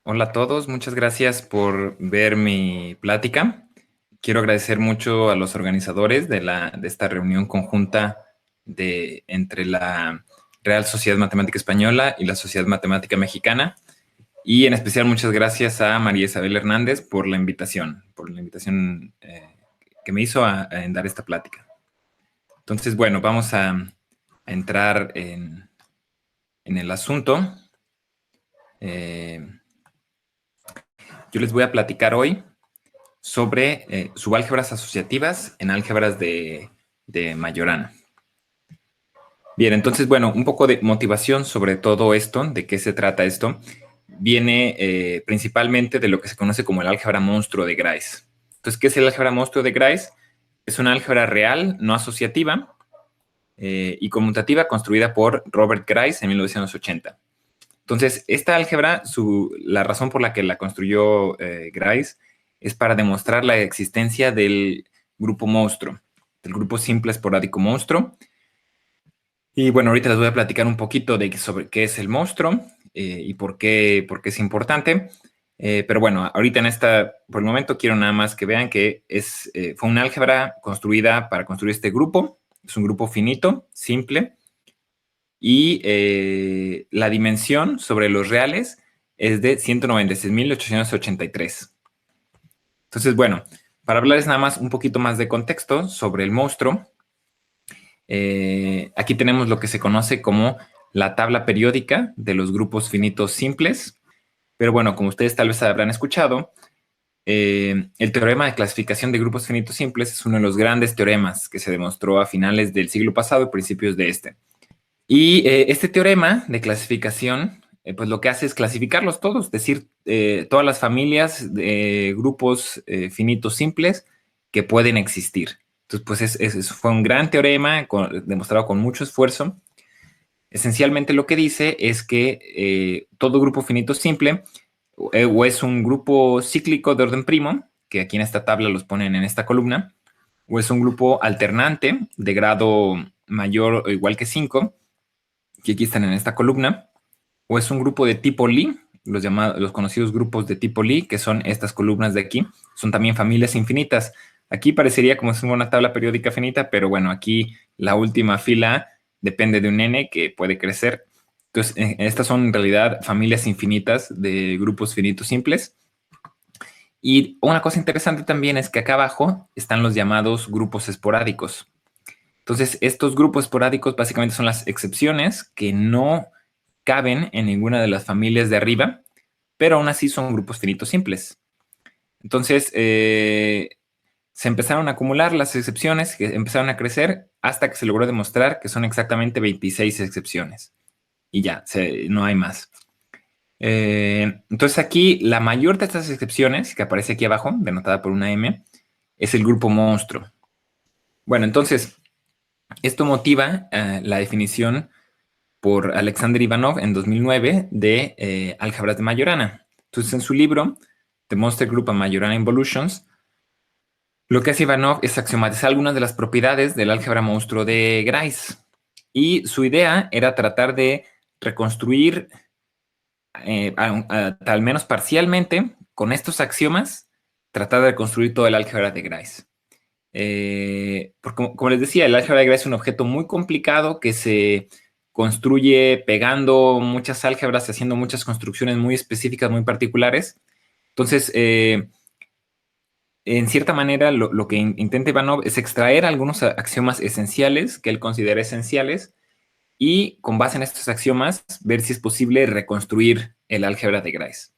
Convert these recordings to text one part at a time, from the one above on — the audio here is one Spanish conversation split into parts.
Hola a todos, muchas gracias por ver mi plática. Quiero agradecer mucho a los organizadores de esta reunión conjunta entre la Real Sociedad Matemática Española y la Sociedad Matemática Mexicana. Y en especial muchas gracias a María Isabel Hernández por la invitación que me hizo a dar esta plática. Entonces, bueno, vamos a entrar en el asunto. Yo les voy a platicar hoy sobre subálgebras asociativas en álgebras de Majorana. Bien, entonces, bueno, un poco de motivación sobre todo esto, de qué se trata esto, viene principalmente de lo que se conoce como el álgebra monstruo de Grice. Entonces, ¿qué es el álgebra monstruo de Grice? Es una álgebra real, no asociativa y conmutativa construida por Robert Grice en 1980. Entonces, esta álgebra, la razón por la que la construyó Grice es para demostrar la existencia del grupo monstruo, del grupo simple esporádico monstruo. Y bueno, ahorita les voy a platicar un poquito sobre qué es el monstruo y por qué es importante. Pero bueno, ahorita por el momento quiero nada más que vean que fue una álgebra construida para construir este grupo. Es un grupo finito, simple, y la dimensión sobre los reales es de 196.883. Entonces, bueno, para hablarles nada más un poquito más de contexto sobre el monstruo, aquí tenemos lo que se conoce como la tabla periódica de los grupos finitos simples, pero bueno, como ustedes tal vez habrán escuchado, el teorema de clasificación de grupos finitos simples es uno de los grandes teoremas que se demostró a finales del siglo pasado y principios de este. Y este teorema de clasificación, pues lo que hace es clasificarlos todos, es decir, todas las familias de grupos finitos simples que pueden existir. Entonces, pues fue un gran teorema demostrado con mucho esfuerzo. Esencialmente lo que dice es que todo grupo finito simple o es un grupo cíclico de orden primo, que aquí en esta tabla los ponen en esta columna, o es un grupo alternante de grado mayor o igual que 5, que aquí están en esta columna, o es un grupo de tipo Lie, los conocidos grupos de tipo Lie, que son estas columnas de aquí, son también familias infinitas. Aquí parecería como si fuera una tabla periódica finita, pero bueno, aquí la última fila depende de un n que puede crecer. Entonces, estas son en realidad familias infinitas de grupos finitos simples. Y una cosa interesante también es que acá abajo están los llamados grupos esporádicos. Entonces, estos grupos esporádicos básicamente son las excepciones que no caben en ninguna de las familias de arriba, pero aún así son grupos finitos simples. Entonces, se empezaron a acumular las excepciones, que empezaron a crecer hasta que se logró demostrar que son exactamente 26 excepciones. Y ya, no hay más. Entonces aquí, la mayor de estas excepciones, que aparece aquí abajo, denotada por una M, es el grupo monstruo. Bueno, entonces, esto motiva la definición por Alexander Ivanov en 2009 de álgebras de Majorana. Entonces, en su libro, The Monster Group and Majorana Involutions, lo que hace Ivanov es axiomatizar algunas de las propiedades del álgebra monstruo de Grice. Y su idea era tratar de reconstruir, al menos parcialmente, con estos axiomas, tratar de reconstruir todo el álgebra de Grice. Porque, como les decía, el álgebra de Grice es un objeto muy complicado que se construye pegando muchas álgebras, haciendo muchas construcciones muy específicas, muy particulares. Entonces, en cierta manera, lo que intenta Ivanov es extraer algunos axiomas esenciales que él considera esenciales y con base en estos axiomas ver si es posible reconstruir el álgebra de Grice.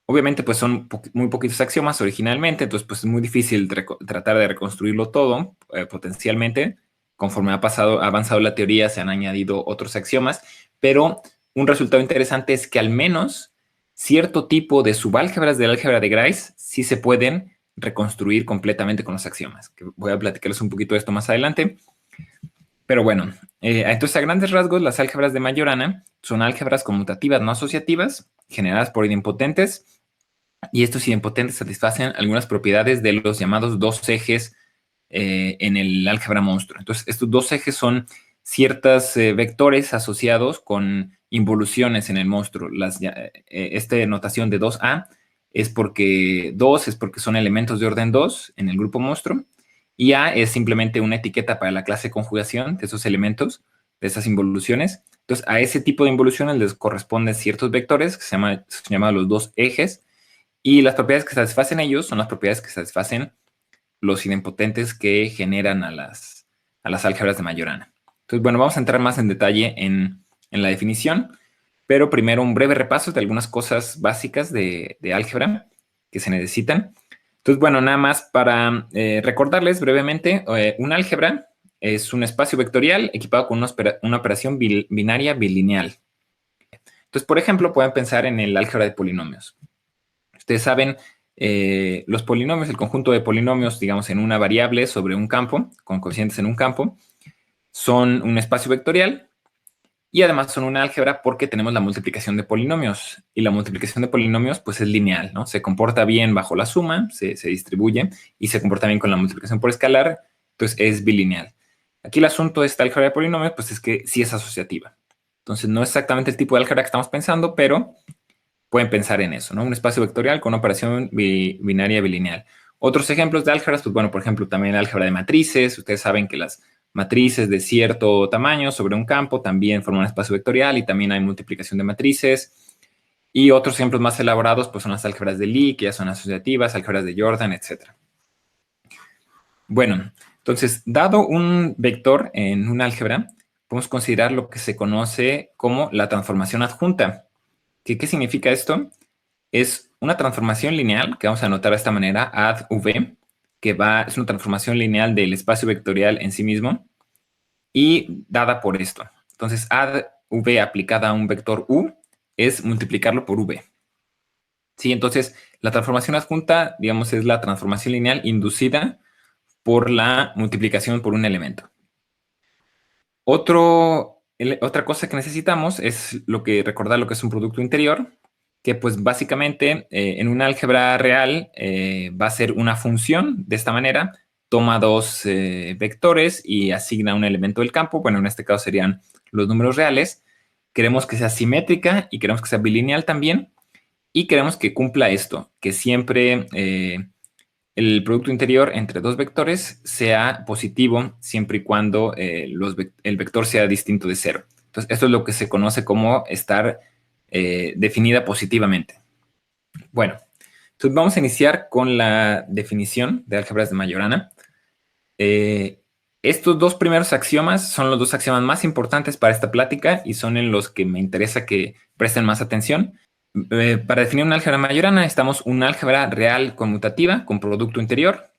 Obviamente, pues son muy poquitos axiomas originalmente, entonces pues es muy difícil tratar de reconstruirlo todo potencialmente. Conforme ha avanzado la teoría, se han añadido otros axiomas, pero un resultado interesante es que al menos cierto tipo de subálgebras del álgebra de Grice sí se pueden reconstruir completamente con los axiomas. Que voy a platicarles un poquito de esto más adelante. Pero bueno, entonces a grandes rasgos, las álgebras de Majorana son álgebras conmutativas no asociativas generadas por idempotentes, y estos idempotentes satisfacen algunas propiedades de los llamados dos ejes en el álgebra monstruo. Entonces, estos dos ejes son ciertos vectores asociados con involuciones en el monstruo. Esta notación de 2A es porque 2 es porque son elementos de orden 2 en el grupo monstruo, y A es simplemente una etiqueta para la clase conjugación de esos elementos, de esas involuciones. Entonces, a ese tipo de involuciones les corresponden ciertos vectores que son llamados los dos ejes, y las propiedades que satisfacen ellos son las propiedades que satisfacen los idempotentes que generan a las álgebras de Majorana. Entonces, bueno, vamos a entrar más en detalle en la definición, pero primero un breve repaso de algunas cosas básicas de álgebra que se necesitan. Entonces, bueno, nada más para recordarles brevemente, un álgebra es un espacio vectorial equipado con una operación binaria bilineal. Entonces, por ejemplo, pueden pensar en el álgebra de polinomios. Ustedes saben, los polinomios, el conjunto de polinomios, digamos, en una variable sobre un campo, con coeficientes en un campo, son un espacio vectorial y además son una álgebra porque tenemos la multiplicación de polinomios. Y la multiplicación de polinomios, pues, es lineal, ¿no? Se comporta bien bajo la suma, se distribuye, y se comporta bien con la multiplicación por escalar, entonces es bilineal. Aquí el asunto de esta álgebra de polinomios, pues, es que sí es asociativa. Entonces, no es exactamente el tipo de álgebra que estamos pensando, pero pueden pensar en eso, ¿no? Un espacio vectorial con una operación binaria bilineal. Otros ejemplos de álgebras, pues bueno, por ejemplo, también el álgebra de matrices. Ustedes saben que las matrices de cierto tamaño sobre un campo también forman un espacio vectorial, y también hay multiplicación de matrices. Y otros ejemplos más elaborados, pues son las álgebras de Lie, que ya son asociativas, álgebras de Jordan, etc. Bueno, entonces, dado un vector en un álgebra, podemos considerar lo que se conoce como la transformación adjunta. ¿Qué significa esto? Es una transformación lineal que vamos a anotar de esta manera, add v, que es una transformación lineal del espacio vectorial en sí mismo y dada por esto. Entonces, add v aplicada a un vector u es multiplicarlo por v. ¿Sí? Entonces, la transformación adjunta, digamos, es la transformación lineal inducida por la multiplicación por un elemento. Otra cosa que necesitamos es recordar lo que es un producto interior, que pues básicamente en un álgebra real va a ser una función de esta manera, toma dos vectores y asigna un elemento del campo. Bueno, en este caso serían los números reales. Queremos que sea simétrica y queremos que sea bilineal también, y queremos que cumpla esto, que siempre el producto interior entre dos vectores sea positivo siempre y cuando el vector sea distinto de cero. Entonces, esto es lo que se conoce como estar definida positivamente. Bueno, entonces vamos a iniciar con la definición de álgebras de Majorana. Estos dos primeros axiomas son los dos axiomas más importantes para esta plática y son en los que me interesa que presten más atención. Para definir una álgebra majorana necesitamos una álgebra real conmutativa con producto interior.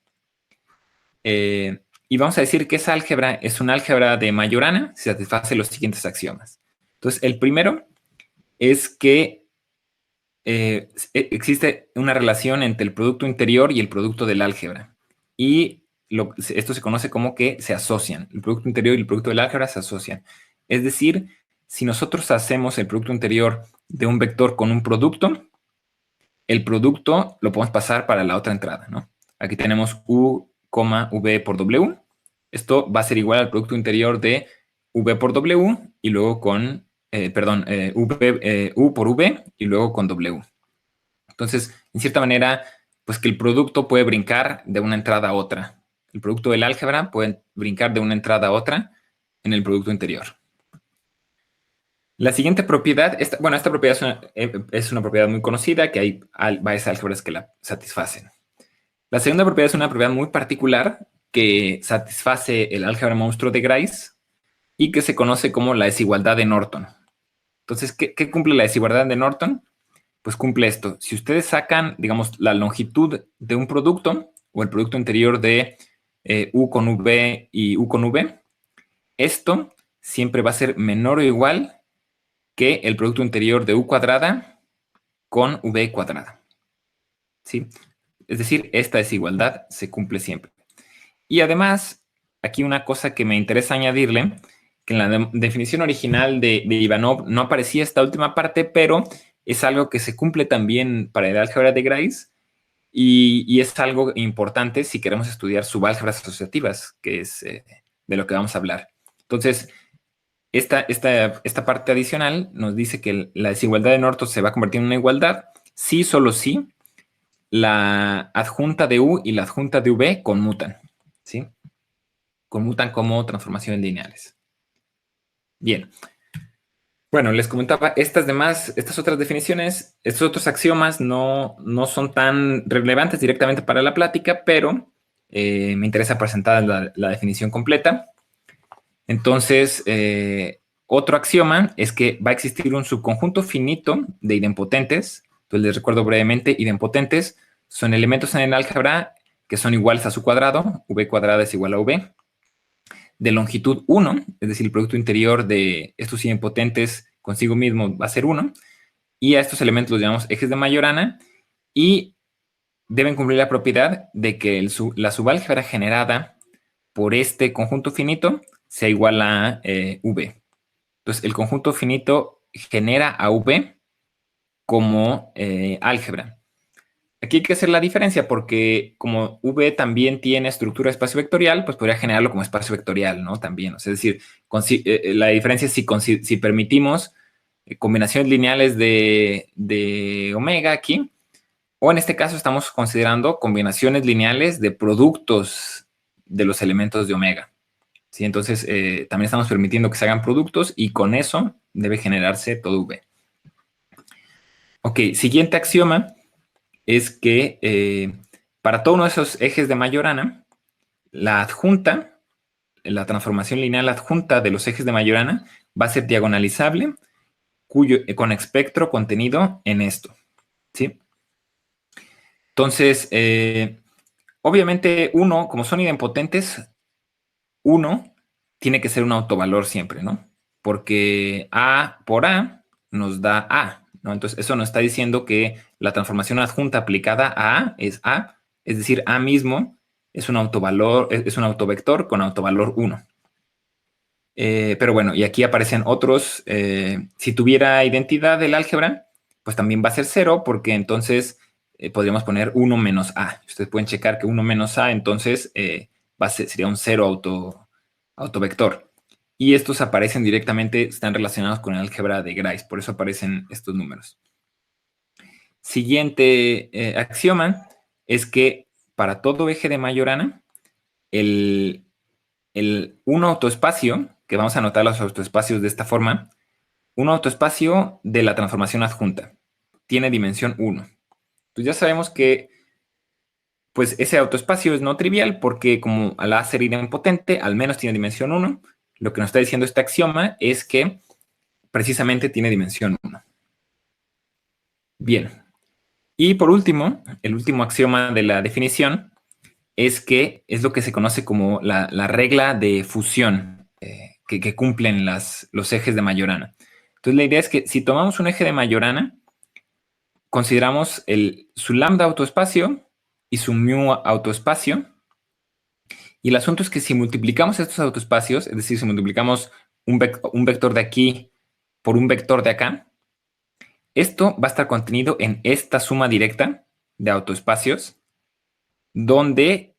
Y vamos a decir que esa álgebra es una álgebra de Majorana si satisface los siguientes axiomas. Entonces, el primero es que existe una relación entre el producto interior y el producto del álgebra. Y esto se conoce como que se asocian. El producto interior y el producto del álgebra se asocian. Es decir, si nosotros hacemos el producto interior de un vector con un producto, el producto lo podemos pasar para la otra entrada, ¿no? Aquí tenemos u, v por w. Esto va a ser igual al producto interior de v por w y luego con, u por v y luego con w. Entonces, en cierta manera, pues que el producto puede brincar de una entrada a otra. El producto del álgebra puede brincar de una entrada a otra en el producto interior. La siguiente propiedad, esta propiedad es una propiedad muy conocida, que hay varias álgebras que la satisfacen. La segunda propiedad es una propiedad muy particular que satisface el álgebra monstruo de Grice y que se conoce como la desigualdad de Norton. Entonces, ¿qué cumple la desigualdad de Norton? Pues cumple esto. Si ustedes sacan, digamos, la longitud de un producto o el producto interior de u con v y u con v, esto siempre va a ser menor o igual que el producto interior de u cuadrada con v cuadrada. ¿Sí? Es decir, esta desigualdad se cumple siempre. Y además, aquí una cosa que me interesa añadirle, que en la definición original de Ivanov no aparecía esta última parte, pero es algo que se cumple también para el álgebra de Grice y es algo importante si queremos estudiar subálgebras asociativas, que es de lo que vamos a hablar. Entonces, esta parte adicional nos dice que la desigualdad de Norton se va a convertir en una igualdad si, solo si, la adjunta de U y la adjunta de V conmutan, ¿sí? Conmutan como transformaciones lineales. Bien. Bueno, les comentaba, estas otras definiciones, estos otros axiomas no son tan relevantes directamente para la plática, pero me interesa presentar la definición completa. Entonces, otro axioma es que va a existir un subconjunto finito de idempotentes. Entonces, les recuerdo brevemente, idempotentes son elementos en el álgebra que son iguales a su cuadrado, v cuadrada es igual a v, de longitud 1, es decir, el producto interior de estos idempotentes consigo mismo va a ser 1, y a estos elementos los llamamos ejes de Majorana, y deben cumplir la propiedad de que la subálgebra generada por este conjunto finito sea igual a V. Entonces, el conjunto finito genera a V como álgebra. Aquí hay que hacer la diferencia porque como V también tiene estructura de espacio vectorial, pues podría generarlo como espacio vectorial, ¿no? También, o sea, es decir, la diferencia es si permitimos combinaciones lineales de omega aquí, o en este caso estamos considerando combinaciones lineales de productos de los elementos de omega. ¿Sí? Entonces, también estamos permitiendo que se hagan productos y con eso debe generarse todo V. Ok, siguiente axioma es que para todo uno de esos ejes de Majorana, la adjunta, la transformación lineal adjunta de los ejes de Majorana va a ser diagonalizable con espectro contenido en esto. ¿Sí? Entonces, obviamente uno, como son idempotentes, uno tiene que ser un autovalor siempre, ¿no? Porque A por A nos da A, ¿no? Entonces, eso nos está diciendo que la transformación adjunta aplicada a A, es decir, A mismo es un autovalor, es un autovector con autovalor 1. Pero bueno, y aquí aparecen otros. Si tuviera identidad del álgebra, pues también va a ser 0, porque entonces podríamos poner 1 menos A. Ustedes pueden checar que 1 menos A, entonces sería un 0 autovector. Y estos aparecen directamente, están relacionados con el álgebra de Grice, por eso aparecen estos números. Siguiente axioma es que para todo eje de Majorana, un autoespacio, que vamos a anotar los autoespacios de esta forma, un autoespacio de la transformación adjunta tiene dimensión 1. Pues ya sabemos que pues ese autoespacio es no trivial porque como al A ser idempotente, al menos tiene dimensión 1. Lo que nos está diciendo este axioma es que precisamente tiene dimensión 1. Bien. Y por último, el último axioma de la definición es que es lo que se conoce como la regla de fusión que cumplen los ejes de Majorana. Entonces la idea es que si tomamos un eje de Majorana, consideramos su lambda autoespacio y su mu autoespacio. Y el asunto es que si multiplicamos estos autoespacios, es decir, si multiplicamos un vector de aquí por un vector de acá, esto va a estar contenido en esta suma directa de autoespacios, donde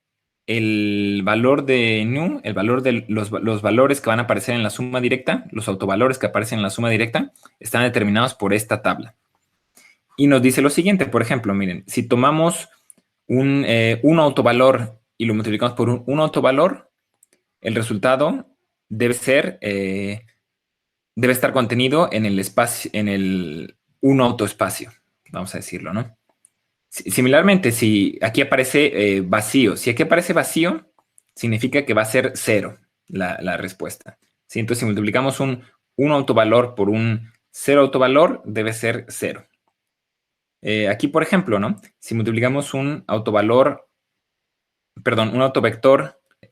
el valor de nu, el valor de los valores que van a aparecer en la suma directa, los autovalores que aparecen en la suma directa, están determinados por esta tabla. Y nos dice lo siguiente, por ejemplo, miren, si tomamos un autovalor y lo multiplicamos por un autovalor, el resultado debe estar contenido en el espacio, en el un autoespacio, vamos a decirlo, ¿no? Similarmente, si aquí aparece vacío, si aquí aparece vacío, significa que va a ser 0 la respuesta. ¿Sí? Entonces, si multiplicamos un autovalor por un 0 autovalor, debe ser 0. Aquí, por ejemplo, ¿no? Si multiplicamos un autovector,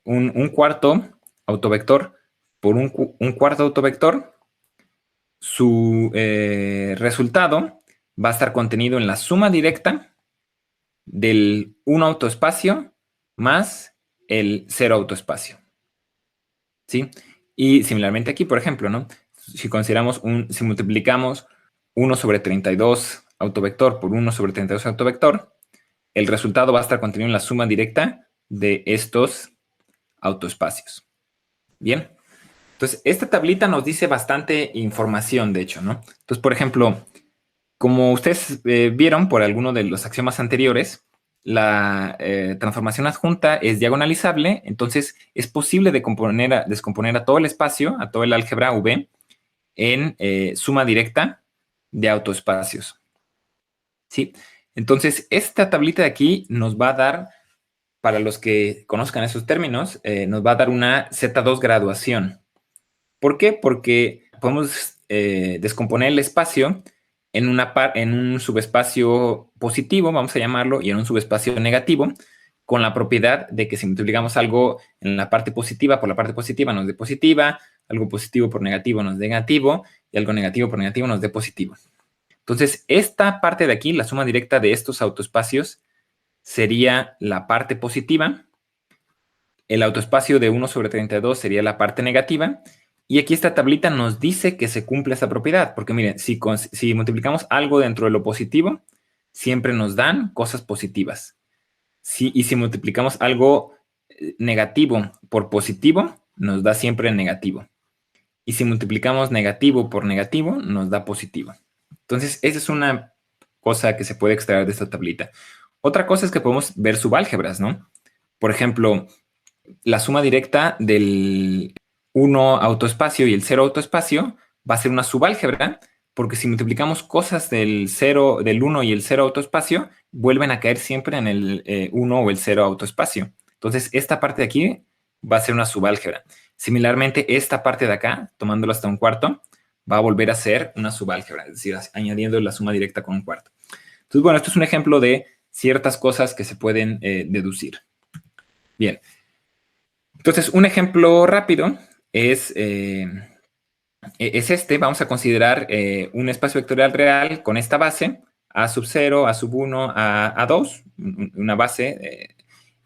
un cuarto autovector por un cuarto autovector, su resultado va a estar contenido en la suma directa del 1 autoespacio más el 0 autoespacio. ¿Sí? Y similarmente aquí, por ejemplo, ¿no? Si multiplicamos 1 sobre 32 autovector por 1 sobre 32 autovector, el resultado va a estar contenido en la suma directa de estos autoespacios. Bien. Entonces, esta tablita nos dice bastante información, de hecho, ¿no? Entonces, por ejemplo, como ustedes vieron por alguno de los axiomas anteriores, la transformación adjunta es diagonalizable, entonces es posible descomponer a todo el espacio, a todo el álgebra V, en suma directa de autoespacios. ¿Sí? Entonces, esta tablita de aquí nos va a dar, para los que conozcan esos términos, nos va a dar una Z2 graduación. ¿Por qué? Porque podemos descomponer el espacio en un subespacio positivo, vamos a llamarlo, y en un subespacio negativo, con la propiedad de que si multiplicamos algo en la parte positiva por la parte positiva nos dé positiva, algo positivo por negativo nos dé negativo, y algo negativo por negativo nos dé positivo. Entonces, esta parte de aquí, la suma directa de estos autoespacios, sería la parte positiva. El autoespacio de 1 sobre 32 sería la parte negativa. Y aquí esta tablita nos dice que se cumple esa propiedad. Porque miren, si multiplicamos algo dentro de lo positivo, siempre nos dan cosas positivas. Y si multiplicamos algo negativo por positivo, nos da siempre negativo. Y si multiplicamos negativo por negativo, nos da positivo. Entonces, esa es una cosa que se puede extraer de esta tablita. Otra cosa es que podemos ver subálgebras, ¿no? Por ejemplo, la suma directa del 1 autoespacio y el 0 autoespacio va a ser una subálgebra, porque si multiplicamos cosas del 0, del 1 y el 0 autoespacio, vuelven a caer siempre en el 1 o el 0 autoespacio. Entonces, esta parte de aquí va a ser una subálgebra. Similarmente, esta parte de acá, tomándolo hasta un cuarto, va a volver a ser una subálgebra, es decir, añadiendo la suma directa con un cuarto. Entonces, bueno, esto es un ejemplo de ciertas cosas que se pueden deducir. Bien. Entonces, un ejemplo rápido es este. Vamos a considerar un espacio vectorial real con esta base, A sub 0, A sub 1, A 2, una base,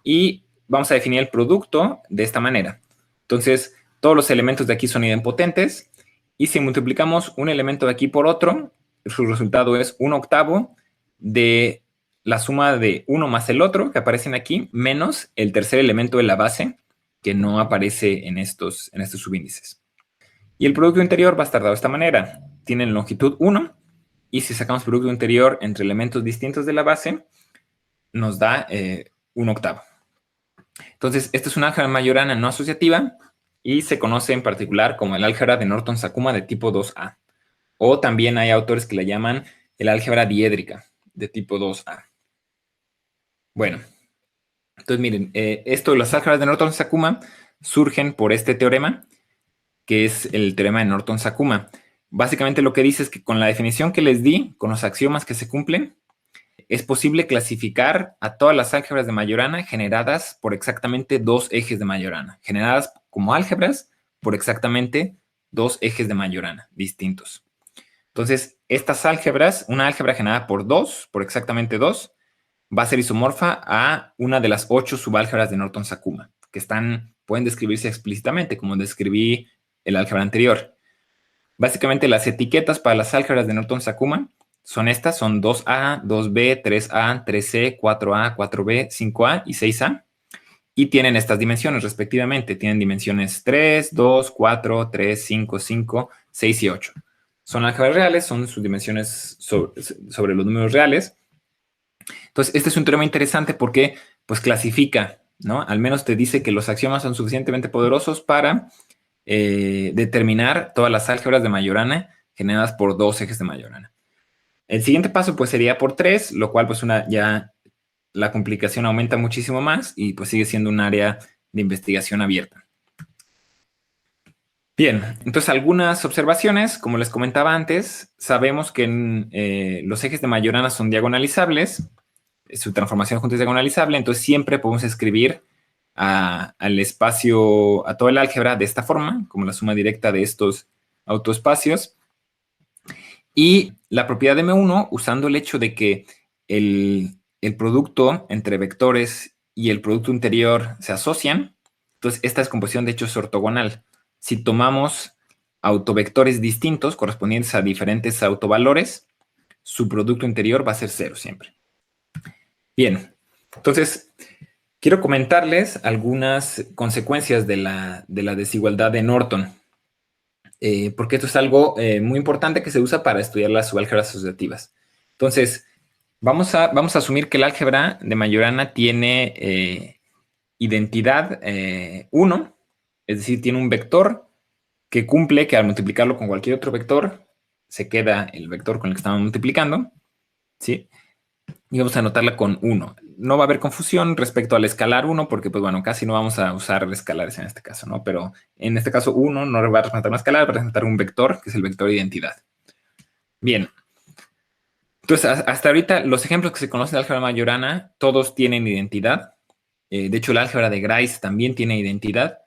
y vamos a definir el producto de esta manera. Entonces, todos los elementos de aquí son idempotentes, y si multiplicamos un elemento de aquí por otro, su resultado es 1/8 de la suma de uno más el otro, que aparecen aquí, menos el tercer elemento de la base, que no aparece en estos subíndices. Y el producto interior va a estar dado de esta manera. Tienen longitud 1, y si sacamos producto interior entre elementos distintos de la base, nos da 1/8. Entonces, esta es una álgebra majorana no asociativa y se conoce en particular como el álgebra de Norton-Sakuma de tipo 2A. O también hay autores que la llaman el álgebra diédrica de tipo 2A. Bueno, entonces miren, esto de las álgebras de Norton-Sakuma surgen por este teorema, que es el teorema de Norton-Sakuma. Básicamente lo que dice es que con la definición que les di, con los axiomas que se cumplen, es posible clasificar a todas las álgebras de Majorana generadas por exactamente dos ejes de Majorana, generadas como álgebras por exactamente dos ejes de Majorana distintos. Entonces, estas álgebras, una álgebra generada por exactamente dos, va a ser isomorfa a una de las 8 subálgebras de Norton-Sakuma, que pueden describirse explícitamente, como describí el álgebra anterior. Básicamente, las etiquetas para las álgebras de Norton-Sakuma son estas, son 2A, 2B, 3A, 3C, 4A, 4B, 5A y 6A. Y tienen estas dimensiones respectivamente. Tienen dimensiones 3, 2, 4, 3, 5, 5, 6 y 8. Son álgebras reales, son sus dimensiones sobre los números reales. Entonces, este es un teorema interesante porque pues clasifica, ¿no? Al menos te dice que los axiomas son suficientemente poderosos para determinar todas las álgebras de Majorana generadas por dos ejes de Majorana. El siguiente paso pues sería por 3, lo cual pues ya la complicación aumenta muchísimo más y pues sigue siendo un área de investigación abierta. Bien, entonces algunas observaciones, como les comentaba antes, sabemos que los ejes de Majorana son diagonalizables, su transformación junta es diagonalizable, entonces siempre podemos escribir al espacio, a todo el álgebra de esta forma, como la suma directa de estos autoespacios. Y la propiedad de M1, usando el hecho de que el producto entre vectores y el producto interior se asocian, entonces esta descomposición de hecho es ortogonal. Si tomamos autovectores distintos correspondientes a diferentes autovalores, su producto interior va a ser 0 siempre. Bien, entonces quiero comentarles algunas consecuencias de la desigualdad de Norton. porque esto es algo muy importante que se usa para estudiar las subálgebras asociativas. Entonces, vamos a asumir que el álgebra de Majorana tiene identidad 1, es decir, tiene un vector que cumple que al multiplicarlo con cualquier otro vector, se queda el vector con el que estamos multiplicando, ¿sí? Y vamos a anotarla con 1. No va a haber confusión respecto al escalar 1, porque, pues bueno, casi no vamos a usar escalares en este caso, ¿no? Pero en este caso 1 no va a representar un escalar, va a representar un vector, que es el vector de identidad. Bien. Entonces, hasta ahorita, los ejemplos que se conocen de álgebra majorana, todos tienen identidad. De hecho, el álgebra de Grice también tiene identidad.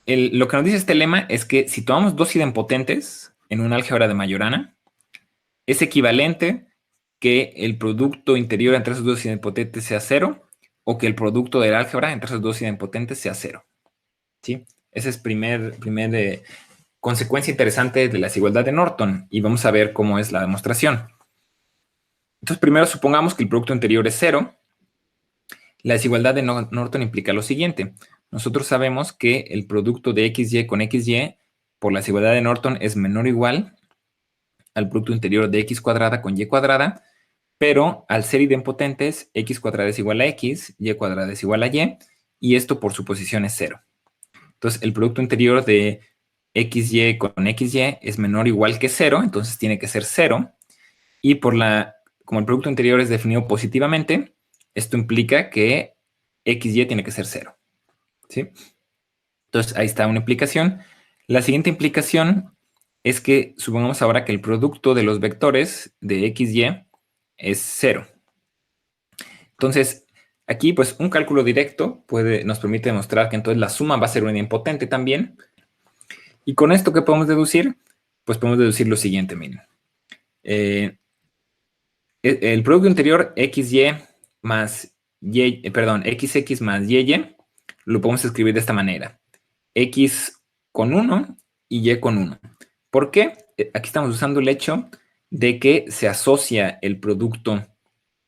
Lo que nos dice este lema es que si tomamos dos idempotentes en un álgebra de Majorana, es equivalente que el producto interior entre esos dos idempotentes sea 0 o que el producto del álgebra entre esos dos idempotentes sea 0. ¿Sí? Esa es primer consecuencia interesante de la desigualdad de Norton y vamos a ver cómo es la demostración. Entonces, primero supongamos que el producto interior es 0. La desigualdad de Norton implica lo siguiente. Nosotros sabemos que el producto de XY con XY por la desigualdad de Norton es menor o igual al producto interior de X cuadrada con Y cuadrada, pero al ser idempotentes, X cuadrada es igual a X, Y cuadrada es igual a y esto por suposición es 0. Entonces, el producto interior de XY con XY es menor o igual que 0, entonces tiene que ser 0, y como el producto interior es definido positivamente, esto implica que XY tiene que ser 0. ¿Sí? Entonces, ahí está una implicación. La siguiente implicación es que supongamos ahora que el producto de los vectores de XY es 0. Entonces, aquí, pues, un cálculo directo nos permite demostrar que entonces la suma va a ser una idempotente también. Y con esto, ¿qué podemos deducir? Pues podemos deducir lo siguiente, miren. El producto interior XY más XX más YY lo podemos escribir de esta manera. X con 1 y Y con 1. ¿Por qué? Aquí estamos usando el hecho de que se asocia el producto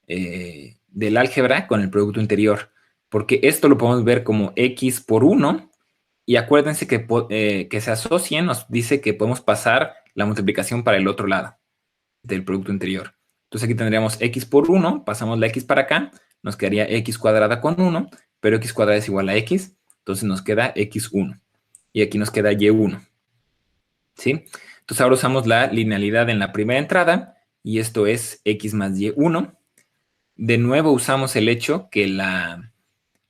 del álgebra con el producto interior, porque esto lo podemos ver como X por 1, y acuérdense que se asocien nos dice que podemos pasar la multiplicación para el otro lado del producto interior. Entonces aquí tendríamos X por 1, pasamos la X para acá, nos quedaría X cuadrada con 1, pero X cuadrada es igual a X, entonces nos queda X1. Y aquí nos queda Y1. ¿Sí? Entonces ahora usamos la linealidad en la primera entrada, y esto es X más Y1. De nuevo usamos el hecho que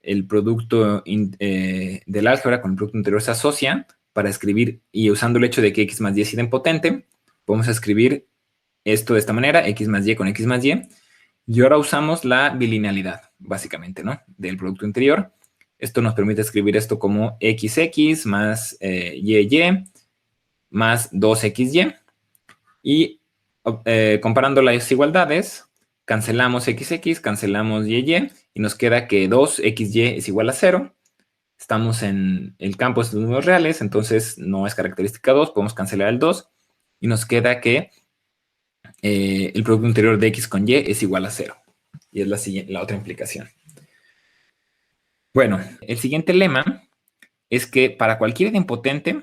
el producto del álgebra con el producto interior se asocia para escribir, y usando el hecho de que X más Y es idempotente, podemos escribir esto de esta manera, X más Y con X más Y. Y ahora usamos la bilinealidad, básicamente, ¿no? Del producto interior. Esto nos permite escribir esto como XX más YY más 2XY. Y comparando las desigualdades, cancelamos XX, cancelamos YY, y nos queda que 2XY es igual a 0. Estamos en el campo de los números reales, entonces no es característica 2, podemos cancelar el 2, y nos queda que el producto interior de X con Y es igual a 0. Y es la otra implicación. Bueno, el siguiente lema es que para cualquier idempotente,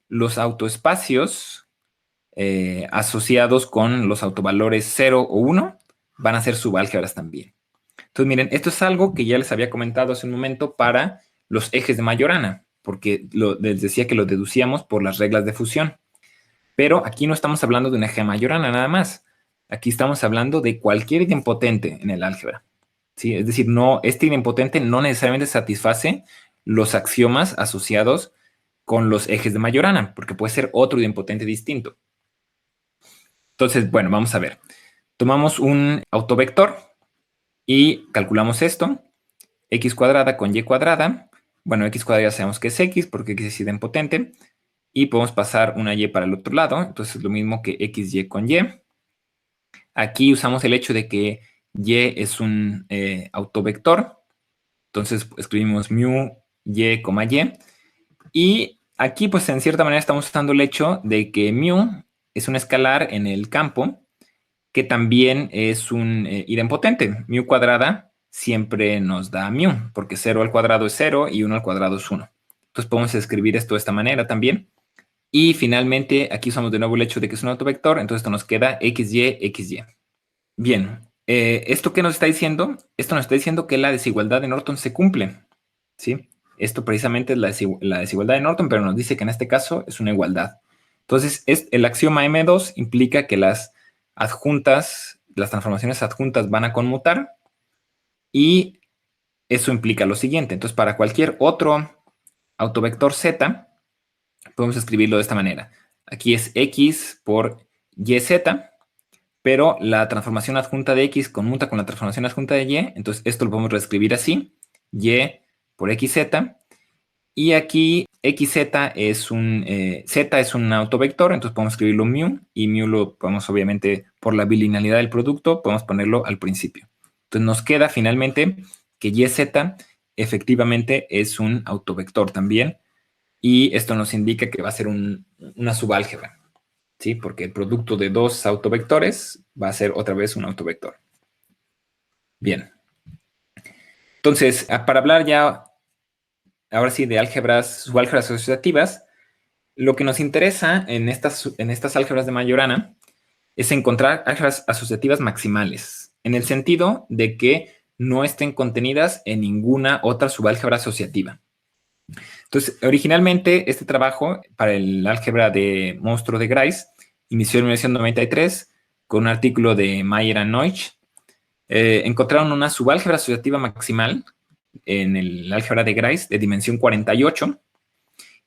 los autoespacios asociados con los autovalores 0 o 1 van a ser subálgebras también. Entonces, miren, esto es algo que ya les había comentado hace un momento para los ejes de Majorana, porque les decía que lo deducíamos por las reglas de fusión. Pero aquí no estamos hablando de un eje de Majorana nada más. Aquí estamos hablando de cualquier idempotente en el álgebra. ¿Sí? Es decir, este idempotente no necesariamente satisface los axiomas asociados con los ejes de Majorana, porque puede ser otro idempotente distinto. Entonces, bueno, vamos a ver. Tomamos un autovector y calculamos esto. X cuadrada con Y cuadrada. Bueno, X cuadrada ya sabemos que es X porque X es idempotente. Y podemos pasar una Y para el otro lado. Entonces es lo mismo que XY con Y. Aquí usamos el hecho de que Y es un autovector. Entonces escribimos mu Y, Y. Y aquí, pues en cierta manera estamos usando el hecho de que mu es un escalar en el campo que también es un idempotente. Mu cuadrada siempre nos da mu, porque 0 al cuadrado es 0 y 1 al cuadrado es 1. Entonces podemos escribir esto de esta manera también. Y finalmente, aquí usamos de nuevo el hecho de que es un autovector, entonces esto nos queda XY, XY. Bien, ¿esto qué nos está diciendo? Esto nos está diciendo que la desigualdad de Norton se cumple, ¿sí? Esto precisamente es la desigualdad de Norton, pero nos dice que en este caso es una igualdad. Entonces, el axioma M2 implica que las transformaciones adjuntas van a conmutar y eso implica lo siguiente. Entonces, para cualquier otro autovector Z, podemos escribirlo de esta manera. Aquí es X por YZ, pero la transformación adjunta de X conmuta con la transformación adjunta de Y, entonces esto lo podemos reescribir así, Y por XZ, y aquí XZ Z es un autovector, entonces podemos escribirlo mu, y mu lo podemos obviamente, por la bilinealidad del producto, podemos ponerlo al principio. Entonces nos queda finalmente que YZ efectivamente es un autovector también, y esto nos indica que va a ser una subálgebra, ¿sí? Porque el producto de dos autovectores va a ser otra vez un autovector. Bien. Entonces, para hablar ya, ahora sí, de subálgebras asociativas, lo que nos interesa en estas álgebras de Majorana es encontrar álgebras asociativas maximales, en el sentido de que no estén contenidas en ninguna otra subálgebra asociativa. Entonces, originalmente este trabajo para el álgebra de monstruo de Grice inició en 1993 con un artículo de Mayer and Neutsch. Encontraron una subálgebra asociativa maximal en el álgebra de Grice de dimensión 48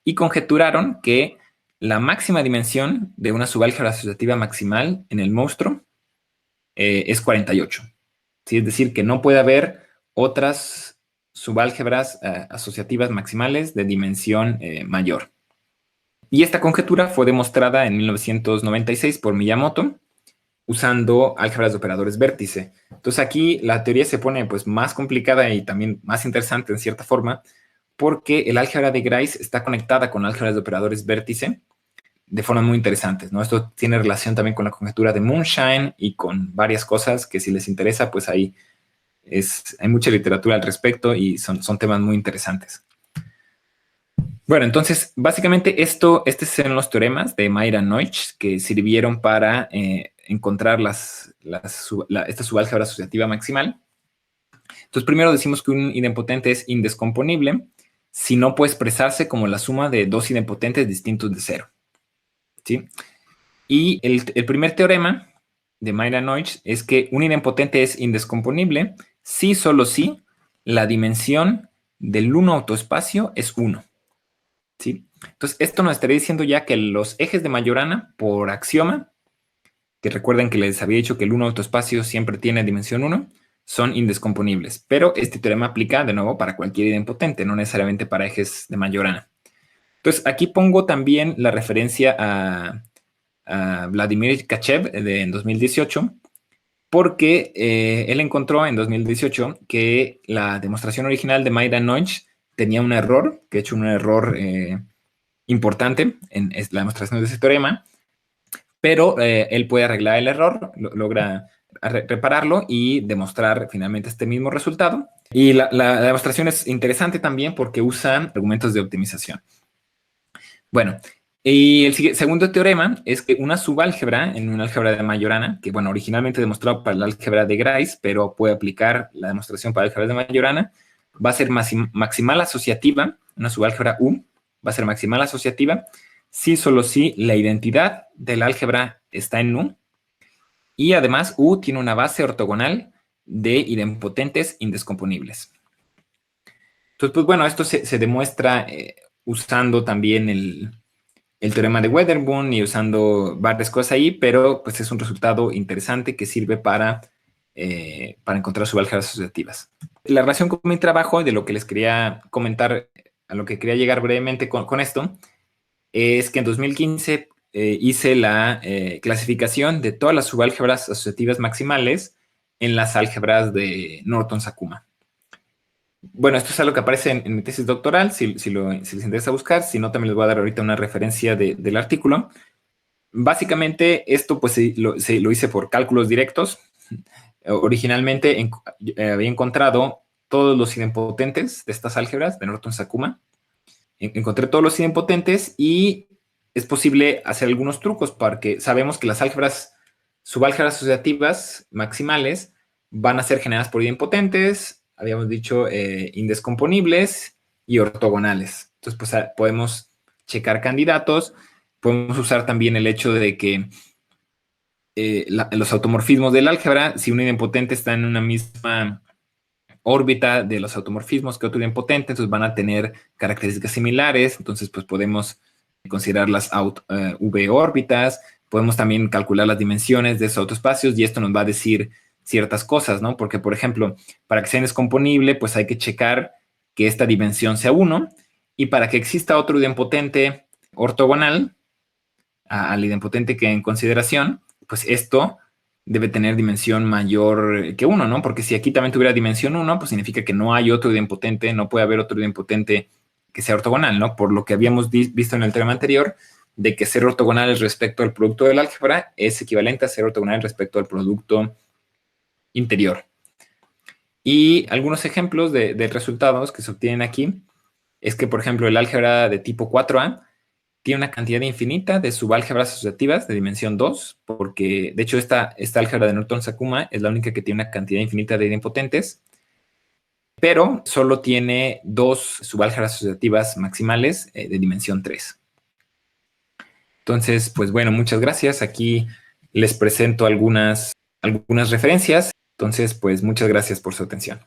y conjeturaron que la máxima dimensión de una subálgebra asociativa maximal en el monstruo es 48. ¿Sí? Es decir, que no puede haber otras subálgebras asociativas maximales de dimensión mayor. Y esta conjetura fue demostrada en 1996 por Miyamoto usando álgebras de operadores vértice. Entonces aquí la teoría se pone pues más complicada y también más interesante en cierta forma porque el álgebra de Grice está conectada con álgebras de operadores vértice de formas muy interesantes, ¿no? Esto tiene relación también con la conjetura de Moonshine y con varias cosas que si les interesa, pues ahí hay mucha literatura al respecto y son temas muy interesantes. Bueno, entonces, básicamente estos son los teoremas de Mayer-Neutsch que sirvieron para encontrar esta subálgebra asociativa maximal. Entonces, primero decimos que un idempotente es indescomponible si no puede expresarse como la suma de dos idempotentes distintos de cero, ¿sí? Y el primer teorema de Mayer-Neutsch es que un idempotente es indescomponible si solo si la dimensión del 1 autoespacio es 1. ¿Sí? Entonces, esto nos estaría diciendo ya que los ejes de Majorana, por axioma, que recuerden que les había dicho que el 1 autoespacio siempre tiene dimensión 1, son indescomponibles. Pero este teorema aplica de nuevo para cualquier idempotente, no necesariamente para ejes de Majorana. Entonces, aquí pongo también la referencia a Vladimir Tkachev en 2018, porque él encontró en 2018 que la demostración original de Mayer-Neutsch tenía un error, que he hecho un error importante en la demostración de ese teorema, pero él puede arreglar el error, logra repararlo y demostrar finalmente este mismo resultado. Y la demostración es interesante también porque usa argumentos de optimización. Bueno, y el segundo teorema es que una subálgebra en una álgebra de Majorana, que bueno, originalmente demostrado para la álgebra de Grice, pero puede aplicar la demostración para álgebra de Majorana, va a ser maximal asociativa, una subálgebra U, va a ser maximal asociativa, si solo si la identidad del álgebra está en U, y además U tiene una base ortogonal de idempotentes indescomponibles. Entonces, pues bueno, esto se demuestra usando también el teorema de Wedderburn y usando varias cosas ahí, pero pues es un resultado interesante que sirve para encontrar subálgebras asociativas. La relación con mi trabajo, de lo que les quería comentar, a lo que quería llegar brevemente con esto, es que en 2015 hice la clasificación de todas las subálgebras asociativas maximales en las álgebras de Norton-Sakuma. Bueno, esto es algo que aparece en mi tesis doctoral, si les interesa buscar, si no, también les voy a dar ahorita una referencia del artículo. Básicamente, esto pues lo hice por cálculos directos. Originalmente había encontrado todos los idempotentes de estas álgebras de Norton-Sakuma. Encontré todos los idempotentes y es posible hacer algunos trucos porque sabemos que las álgebras, subálgebras asociativas maximales van a ser generadas por idempotentes, habíamos dicho indescomponibles y ortogonales. Entonces, pues podemos checar candidatos, podemos usar también el hecho de que los automorfismos del álgebra, si un idempotente está en una misma órbita de los automorfismos que otro idempotente, entonces van a tener características similares, entonces pues podemos considerar las V órbitas, podemos también calcular las dimensiones de esos autoespacios y esto nos va a decir ciertas cosas, ¿no? Porque, por ejemplo, para que sea indescomponible, pues hay que checar que esta dimensión sea 1 y para que exista otro idempotente ortogonal al idempotente que en consideración, pues esto debe tener dimensión mayor que 1, ¿no? Porque si aquí también tuviera dimensión 1, pues significa que no hay otro idempotente, no puede haber otro idempotente que sea ortogonal, ¿no? Por lo que habíamos visto en el teorema anterior, de que ser ortogonales respecto al producto del álgebra es equivalente a ser ortogonal respecto al producto interior. Y algunos ejemplos de resultados que se obtienen aquí es que, por ejemplo, el álgebra de tipo 4A tiene una cantidad infinita de subálgebras asociativas de dimensión 2, porque de hecho esta álgebra de Norton-Sakuma es la única que tiene una cantidad infinita de idempotentes, pero solo tiene 2 subálgebras asociativas maximales de dimensión 3. Entonces, pues bueno, muchas gracias. Aquí les presento algunas referencias. Entonces, pues muchas gracias por su atención.